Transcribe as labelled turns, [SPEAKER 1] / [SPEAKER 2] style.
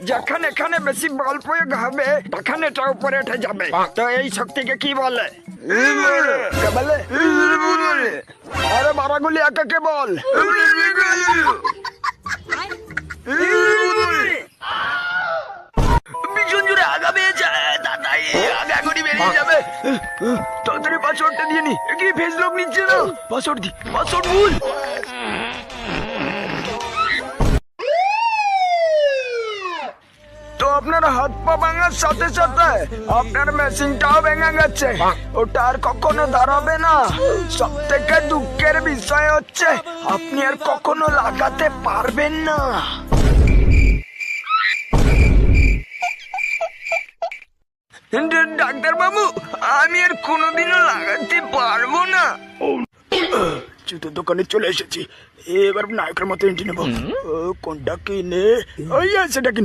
[SPEAKER 1] যখন এখানে বেশি বল প্রয়োগ হবে তখন এটা উপরে উঠে যাবে। তো এই শক্তিকে কি বলে? কে বলে? আরে বারাগুলি একে বল। ভীষণ জোরে আগা পেয়েছে দাদাই, আগা করে বেরিয়ে যাবে। তাড়াতাড়ি পাসওয়ার্ডটা দিয়ে নি, কি ফেস লক নিচ্ছে না। পাসওয়ার্ড দি, পাসওয়ার্ড ভুল। তো আপনার হাত পা ভাঙার সাথে সাথে আপনার মেশিনটাও ভেঙে গেছে, ওটা আর কখনো দাঁড়াবে না। সব থেকে দুঃখের বিষয় হচ্ছে আপনি আর কখনো লাগাতে পারবেন না। ডাক্তার বাবু, আমি আর কোনোদিনও লাগাতে পারবো না। জুতোর দোকানে চলে এসেছি, এবার নায়কের মতো এন্ট্রি নেবো। কোনটা কিনে, ওই সেটা কিনে।